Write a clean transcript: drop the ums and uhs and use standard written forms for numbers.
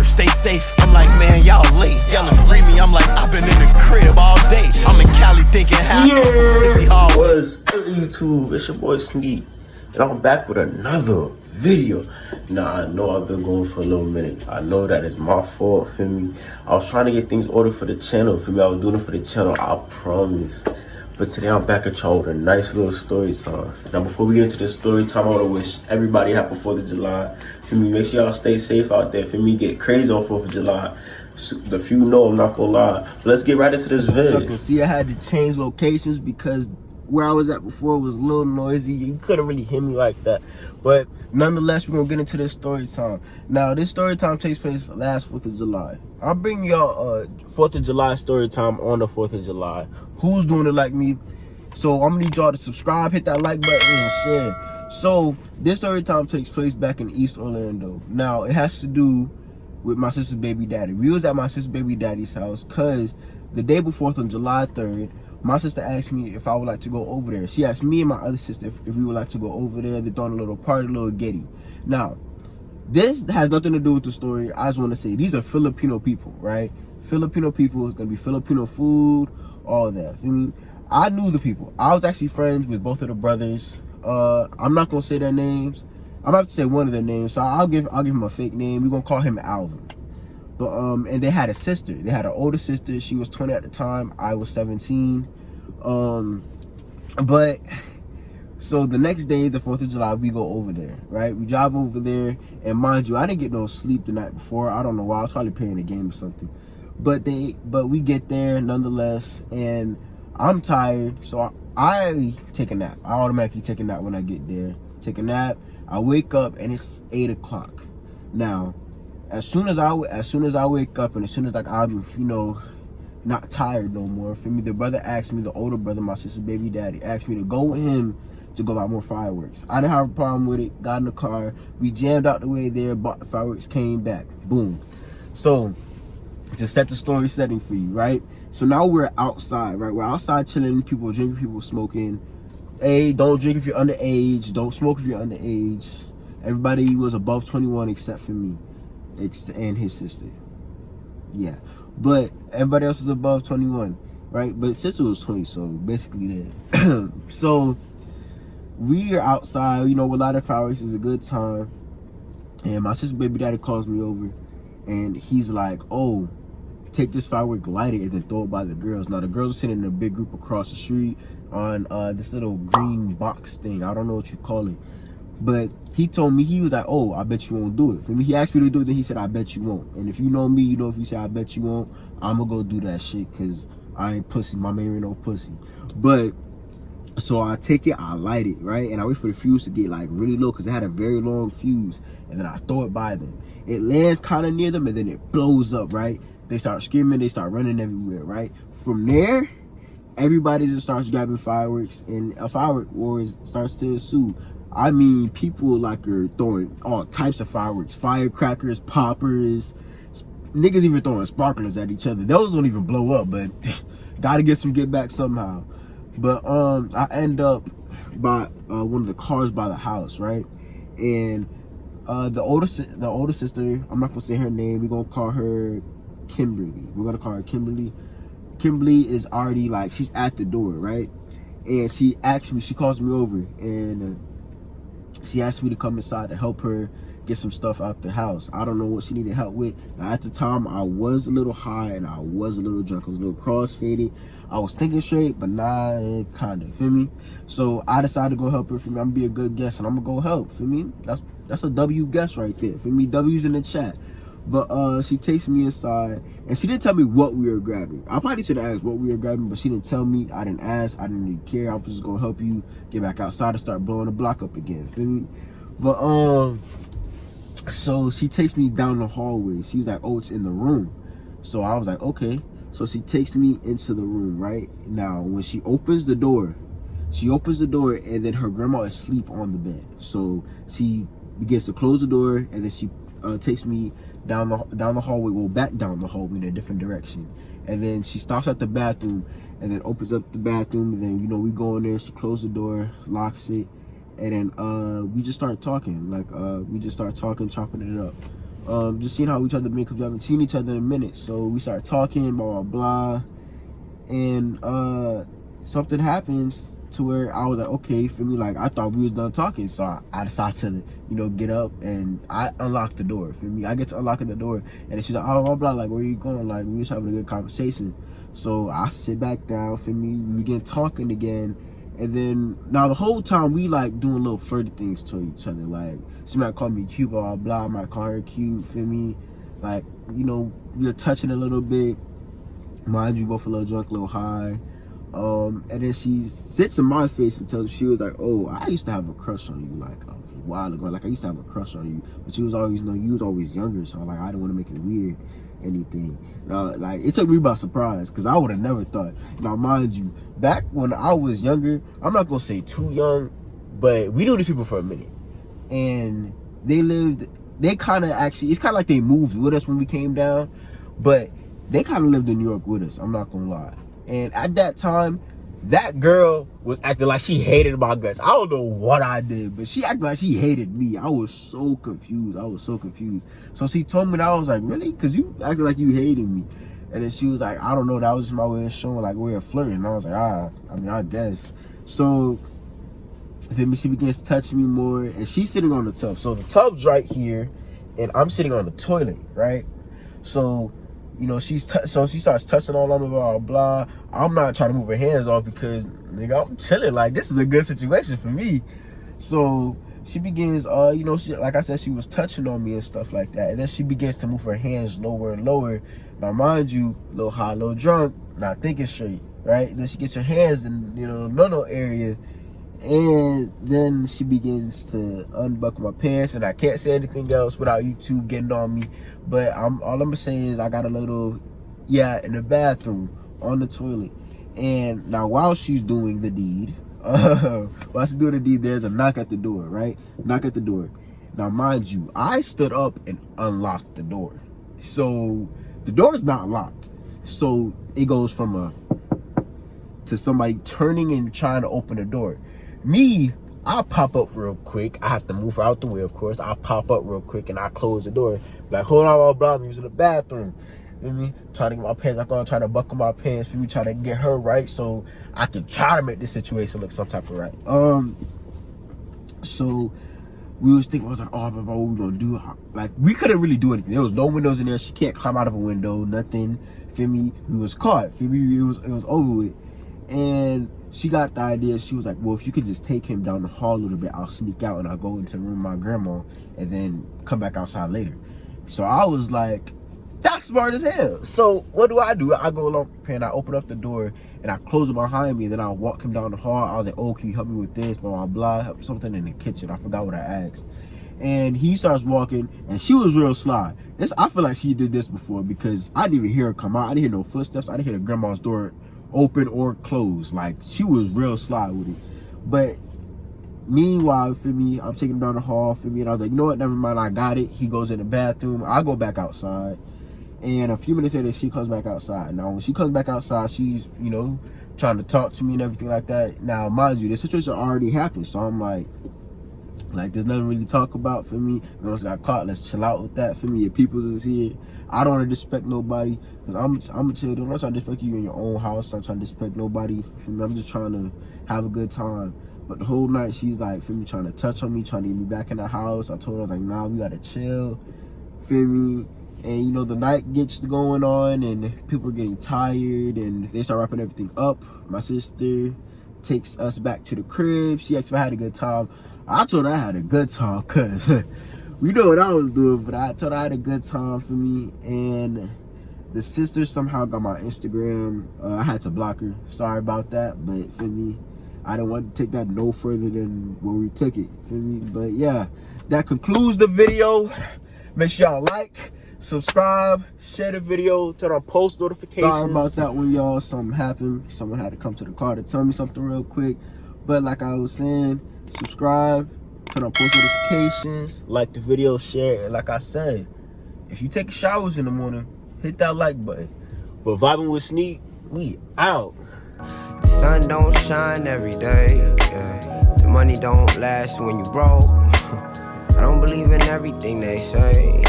first, stay safe. I'm like, man, y'all late. Yelling free me, I'm like, I've been in the crib all day. I'm in Cali thinking how What's good, YouTube? It's your boy Sneak, and I'm back with another video. Now, I know I've been going for a little minute. I know that it's my fault, feel me? I was trying to get things ordered for the channel, feel me? I was doing it for the channel, I promise. But today I'm back at y'all with a nice little story time. Now, before we get into this story time, I want to wish everybody happy 4th of July. Feel me? Make sure y'all stay safe out there. Feel me? Get crazy on 4th of July. The few know, I'm not gonna lie. But let's get right into this video. You can see I had to change locations because where I was at before was a little noisy. You couldn't really hear me like that. But nonetheless, we're gonna get into this story time. Now, this story time takes place last 4th of July. I'll bring y'all 4th of July story time on the 4th of July. Who's doing it like me? So I'm gonna need y'all to subscribe, hit that like button, and share. So this story time takes place back in East Orlando. Now, it has to do with my sister's baby daddy. We was at my sister's baby daddy's house because the day before, on July 3rd, my sister asked me if I would like to go over there. She asked me and my other sister if we would like to go over there. They're throwing a little party, a little giddy. Now, this has nothing to do with the story. I just want to say these are Filipino people, right? Filipino people. It's gonna be Filipino food, all that. I mean, I knew the people. I was actually friends with both of the brothers. I'm not gonna say their names. I'm about to say one of their names, so I'll give him a fake name. We're gonna call him Alvin. But and they had a sister. They had an older sister. She was 20 at the time. I was 17. But so the next day, the 4th of July, we go over there, right? We drive over there, and mind you, I didn't get no sleep the night before. I don't know why. I was probably playing a game or something. But we get there nonetheless, and I'm tired, so I take a nap. I automatically take a nap when I get there. Take a nap. I wake up and it's 8 o'clock. Now, as soon as I wake up and as soon as like I'm, you know, not tired no more, for me, the brother asked me, the older brother, my sister's baby daddy, asked me to go with him to go buy more fireworks. I didn't have a problem with it. Got in the car, we jammed out the way there, bought the fireworks, came back, boom. So to set the story setting for you, right? So now we're outside, right? We're outside chilling, people drinking, people smoking. Hey, don't drink if you're underage. Don't smoke if you're underage. Everybody was above 21 except for me and his sister. Yeah, but everybody else was above 21, right? But his sister was 20, so basically that. So we are outside, you know, with a lot of fireworks. It's a good time. And my sister's baby daddy calls me over, and he's like, oh, take this firework, light it, and then throw it by the girls. Now, the girls are sitting in a big group across the street on this little green box thing. I don't know what you call it. But he told me, he was like, oh, I bet you won't do it. For me, he asked me to do it, then he said, I bet you won't. And if you know me, you know if you say I bet you won't, I'm going to go do that shit because I ain't pussy. My man ain't no pussy. But so I take it, I light it, right? And I wait for the fuse to get like really low because it had a very long fuse. And then I throw it by them. It lands kind of near them and then it blows up, right? They start screaming, they start running everywhere, right? From there, everybody just starts grabbing fireworks and a firework war starts to ensue. I mean, people like are throwing all types of fireworks, firecrackers, poppers, niggas even throwing sparklers at each other. Those don't even blow up, but gotta get some get back somehow. But I end up by one of the cars by the house, right? And the older sister, I'm not gonna say her name, we're gonna call her Kimberly. We're gonna call her Kimberly. Kimberly is already like, she's at the door, right? And she asked me, she calls me over and she asked me to come inside to help her get some stuff out the house. I don't know what she needed help with. Now, at the time, I was a little high and I was a little drunk. I was a little cross-faded. I was thinking straight, but not kind of, feel me? So I decided to go help her, for me. I'm gonna be a good guest and I'm gonna go help, for me? That's a W guest right there, for me. W's in the chat. But she takes me inside and she didn't tell me what we were grabbing. I probably should have asked what we were grabbing, but she didn't tell me. I didn't ask. I didn't really care. I was just gonna help you get back outside and start blowing the block up again, feel me? But so she takes me down the hallway. She was like, oh, it's in the room. So I was like, okay. So she takes me into the room, right? Now, when she opens the door and then her grandma is asleep on the bed. So she begins to close the door and then she takes me down the hallway, well, back down the hallway in a different direction. And then she stops at the bathroom and then opens up the bathroom. And then, you know, we go in there, she closes the door, locks it. And then we just start talking, chopping it up. just seeing how each other been, because we haven't seen each other in a minute. So we start talking, blah, blah, blah. And something happens to where I was like, okay, for me, like, I thought we was done talking. So I decided to, you know, get up and I unlocked the door. For me, I get to unlocking the door. And then she's like, oh, blah, blah, like, where you going? Like, we was having a good conversation. So I sit back down, for me, we begin talking again. And then, now the whole time, we, like, doing little flirty things to each other. Like, she might call me cute, blah, blah, blah. I might call her cute, for me. Like, you know, we were touching a little bit. Mind you, both a little drunk, a little high. And then she sits in my face and tells, she was like, oh, I used to have a crush on you, like, a while ago. Like, I used to have a crush on you. But you was always, you know, you was always younger. So, like, I didn't want to make it weird. Anything. Now, like, it took me by surprise because I would have never thought. Now, mind you, back when I was younger, I'm not gonna say too young, but we knew these people for a minute, and they kind of actually, it's kind of like they moved with us when we came down, but they kind of lived in New York with us. I'm not gonna lie. And at that time, that girl was acting like she hated my guts. I don't know what I did, but she acted like she hated me. I was so confused. So she told me that. I was like, really? Because you acted like you hated me. And then she was like, I don't know. That was just my way of showing, like, we were flirting. And I was like, I mean, I guess. So, she begins to touch me more. And she's sitting on the tub. So the tub's right here. And I'm sitting on the toilet, right? So, you know, so she starts touching all on me, blah, blah, blah. I'm not trying to move her hands off because, nigga, I'm chilling. Like, this is a good situation for me. So she begins, you know, she, like I said, she was touching on me and stuff like that. And then she begins to move her hands lower and lower. Now, mind you, a little high, a little drunk, not thinking straight, right? Then she gets her hands in, you know, no area. And then she begins to unbuckle my pants, and I can't say anything else without you two getting on me. But all I'm gonna say is I got a little, in the bathroom on the toilet. And now while she's doing the deed, there's a knock at the door, right? Knock at the door. Now, mind you, I stood up and unlocked the door. So the door is not locked. So it goes from to somebody turning and trying to open the door. Me, I'll pop up real quick. I have to move her out the way, of course. I'll pop up real quick and I'll close the door. Like, hold on, blah, blah, I'm using the bathroom. You know what I mean? Trying to get my pants back on, trying to buckle my pants for me, trying to get her right so I can try to make this situation look some type of right. So we was thinking, I was like, oh, what we gonna do? Like, we couldn't really do anything. There was no windows in there. She can't climb out of a window, nothing. Feel me? We was caught. Feel me? It was over with. And she got the idea. She was like, well, if you could just take him down the hall a little bit, I'll sneak out and I'll go into the room with my grandma and then come back outside later. So I was like, that's smart as hell. So what do? I go along and I open up the door and I close it behind me, and then I walk him down the hall. I was like, oh, can you help me with this? Blah, blah, blah. Something in the kitchen. I forgot what I asked. And he starts walking, and she was real sly. I feel like she did this before because I didn't even hear her come out. I didn't hear no footsteps. I didn't hear the grandma's door open or close. Like, she was real sly with it. But meanwhile, for me, I'm taking him down the hall, for me, and I was like, you know what, never mind, I got it. He goes in the bathroom. I go back outside, and a few minutes later, she comes back outside. Now, when she comes back outside, she's, you know, trying to talk to me and everything like that. Now, mind you, the situation already happened, so I'm like, there's nothing really to talk about for me. You know, I got caught. Let's chill out with that for me. Your peoples is here. I don't want to disrespect nobody because I'm a chill. I'm not trying to disrespect you in your own house. I'm not trying to disrespect nobody. For me, I'm just trying to have a good time. But the whole night, she's like, for me, trying to touch on me, trying to get me back in the house. I told her, I was like, nah, we got to chill. Feel me? And, you know, the night gets going on and people are getting tired and they start wrapping everything up. My sister takes us back to the crib. She asked if I had a good time. I told her I had a good time because we know what I was doing, but I told her I had a good time for me. And the sister somehow got my Instagram. I had to block her. Sorry about that, but for me, I didn't want to take that no further than where we took it. For me, but yeah, that concludes the video. Make sure y'all like, subscribe, share the video, turn on post notifications. Sorry about that one, y'all. Something happened. Someone had to come to the car to tell me something real quick. But like I was saying, subscribe, turn on post notifications, like the video, share, and like I said, if you take showers in the morning, hit that like button. But vibing with Sneak, we out. The sun don't shine every day, yeah. The money don't last when you broke. I don't believe in everything they say.